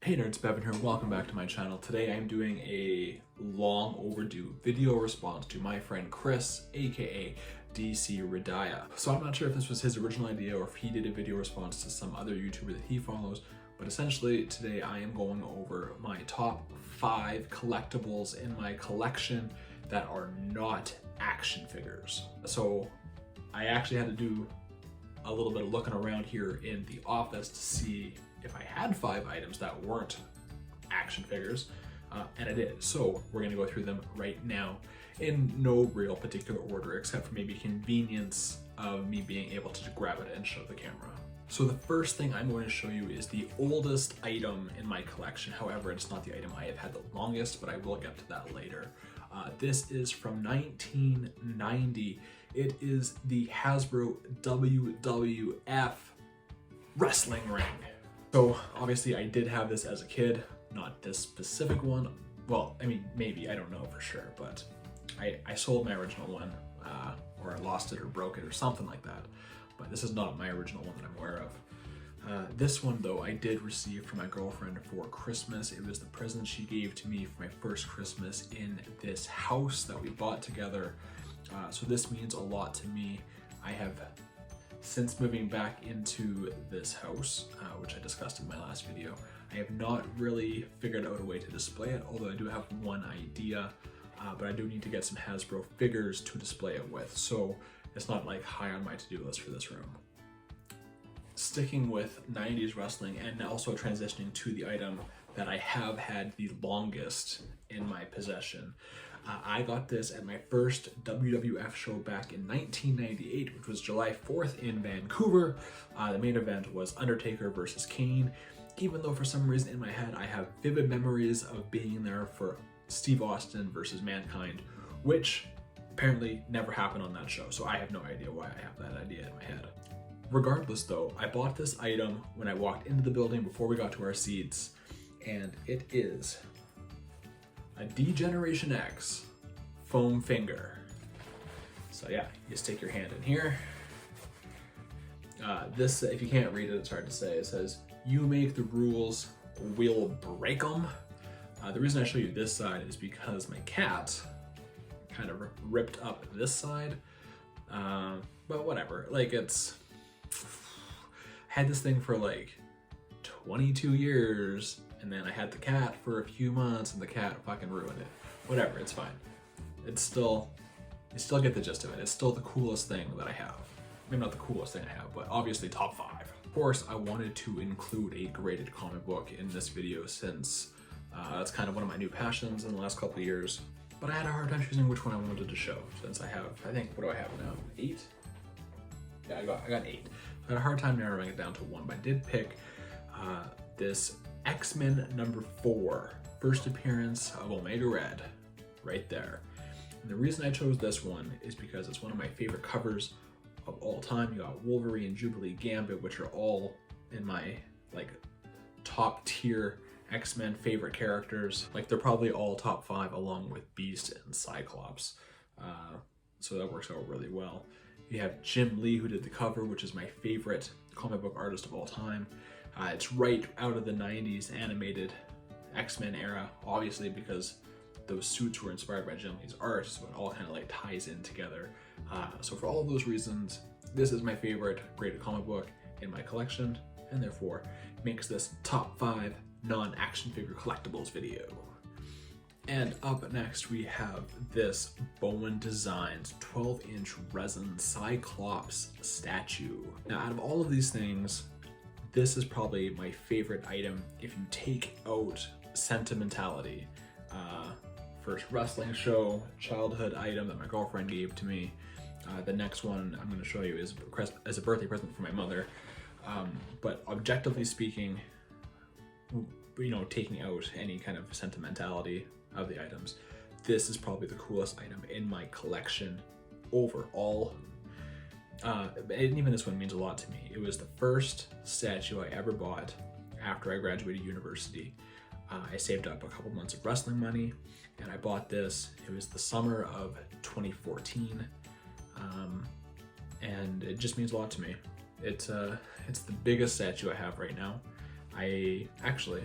Hey nerds, Bevan here, welcome back to my channel. Today I'm doing a long overdue video response to my friend Chris, aka dcrediah. So I'm not sure if this was his original idea or if he did a video response to some other YouTuber that he follows, but essentially today I am going over my top 5 collectibles in my collection that are not action figures. So I actually had to do a little bit of looking around here in the office to see if I had 5 items that weren't action figures, and I did. So we're gonna go through them right now in no real particular order, except for maybe convenience of me being able to grab it and show the camera. So the first thing I'm going to show you is the oldest item in my collection. However, it's not the item I have had the longest, but I will get to that later. This is from 1990. It is the Hasbro WWF Wrestling Ring. So obviously I did have this as a kid, not this specific one. Well, I mean, maybe, I don't know for sure, but I sold my original one, or I lost it or broke it or something like that. But this is not my original one that I'm aware of. This one though, I did receive from my girlfriend for Christmas. It was the present she gave to me for my first Christmas in this house that we bought together. So this means a lot to me. I have, since moving back into this house, which I discussed in my last video, I have not really figured out a way to display it, although I do have one idea, but I do need to get some Hasbro figures to display it with, so it's not like high on my to-do list for this room. Sticking with 90s wrestling and also transitioning to the item that I have had the longest in my possession. I got this at my first WWF show back in 1998, which was July 4th in Vancouver. The main event was Undertaker versus Kane, even though for some reason in my head I have vivid memories of being there for Steve Austin versus Mankind, which apparently never happened on that show, so I have no idea why I have that idea in my head. Regardless though, I bought this item when I walked into the building before we got to our seats, and it is a Degeneration X foam finger. So yeah, you stick your hand in here. This, if you can't read it, it's hard to say. It says, "You make the rules, we'll break them." The reason I show you this side is because my cat kind of ripped up this side, but whatever. Like, it's, I had this thing for like 22 years, and then I had the cat for a few months and the cat fucking ruined it. Whatever, it's fine. It's still, you still get the gist of it. It's still the coolest thing that I have. Maybe not the coolest thing I have, but obviously top 5. Of course, I wanted to include a graded comic book in this video since that's kind of one of my new passions in the last couple of years. But I had a hard time choosing which one I wanted to show since I have, I think, what do I have now? 8? Yeah, I got 8. I had a hard time narrowing it down to 1, but I did pick this X-Men number 4, first appearance of Omega Red, right there. And the reason I chose this one is because it's one of my favorite covers of all time. You got Wolverine, Jubilee, Gambit, which are all in my like top tier X-Men favorite characters. Like, they're probably all top 5 along with Beast and Cyclops. So that works out really well. You have Jim Lee, who did the cover, which is my favorite comic book artist of all time. It's right out of the 90s animated X-Men era, obviously because those suits were inspired by Jim Lee's art, so it all kind of like ties in together. So for all of those reasons, this is my favorite graded comic book in my collection, and therefore makes this top 5 non-action figure collectibles video. And up next we have this Bowen Designs 12-inch resin Cyclops statue. Now, out of all of these things, this is probably my favorite item if you take out sentimentality. First wrestling show, childhood item that my girlfriend gave to me. The next one I'm going to show you is as a birthday present for my mother. But objectively speaking, you know, taking out any kind of sentimentality of the items, this is probably the coolest item in my collection overall. And even this one means a lot to me. It was the first statue I ever bought after I graduated university. I saved up a couple months of wrestling money and I bought this. It was the summer of 2014, and it just means a lot to me. It's the biggest statue I have right now. I actually,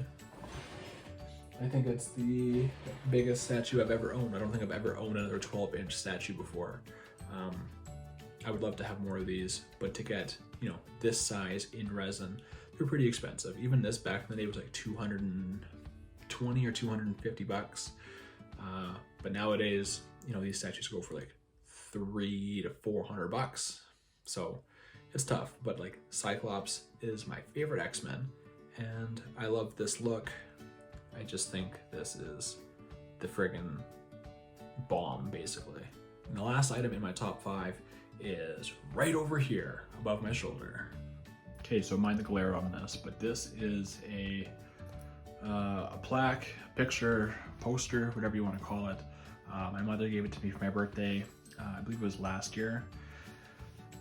I think it's the biggest statue I've ever owned. I don't think I've ever owned another 12-inch statue before. I would love to have more of these, but to get, you know, this size in resin, they're pretty expensive. Even this back in the day was like 220 or 250 bucks. But nowadays, you know, these statues go for like 300 to 400 bucks. So it's tough, but like Cyclops is my favorite X-Men and I love this look. I just think this is the friggin' bomb, basically. And the last item in my top 5 is right over here above my shoulder. Okay, so mind the glare on this, but this is a plaque, picture, poster, whatever you want to call it. My mother gave it to me for my birthday, I believe it was last year.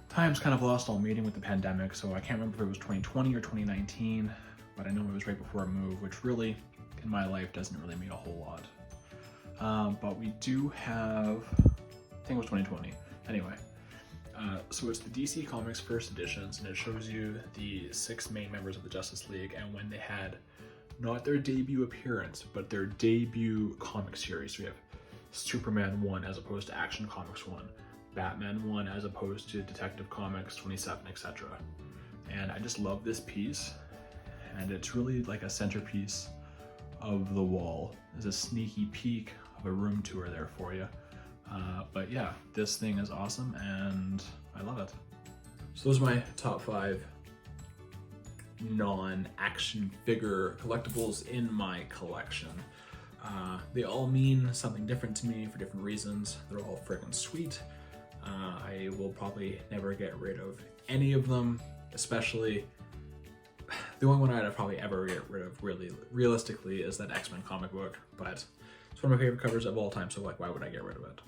Time's kind of lost all meaning with the pandemic, so I can't remember if it was 2020 or 2019, but I know it was right before a move, which really, in my life, doesn't really mean a whole lot. But we do have, I think it was 2020. Anyway, so it's the DC Comics First Editions, and it shows you the 6 main members of the Justice League and when they had not their debut appearance, but their debut comic series. So we have Superman 1 as opposed to Action Comics 1, Batman 1 as opposed to Detective Comics 27, etc. And I just love this piece, and it's really like a centerpiece of the wall. There's a sneaky peek of a room tour there for you. But yeah, this thing is awesome and I love it. So those are my top 5 non-action figure collectibles in my collection. They all mean something different to me for different reasons. They're all friggin' sweet. I will probably never get rid of any of them, especially the only one I'd probably ever get rid of really realistically is that X-Men comic book, but it's one of my favorite covers of all time, so like why would I get rid of it?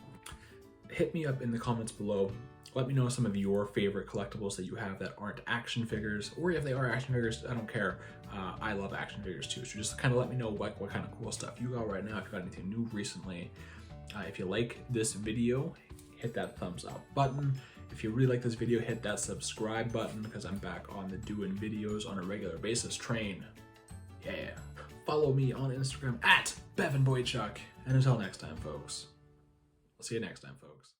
Hit me up in the comments below. Let me know some of your favorite collectibles that you have that aren't action figures, or if they are action figures, I don't care. I love action figures too, so just kind of let me know what kind of cool stuff you got right now, if you got anything new recently. If you like this video, hit that thumbs up button. If you really like this video, hit that subscribe button because I'm back on the doing videos on a regular basis train. Yeah. Follow me on Instagram at BevanBoyChuck. And until next time, folks. I'll see you next time, folks.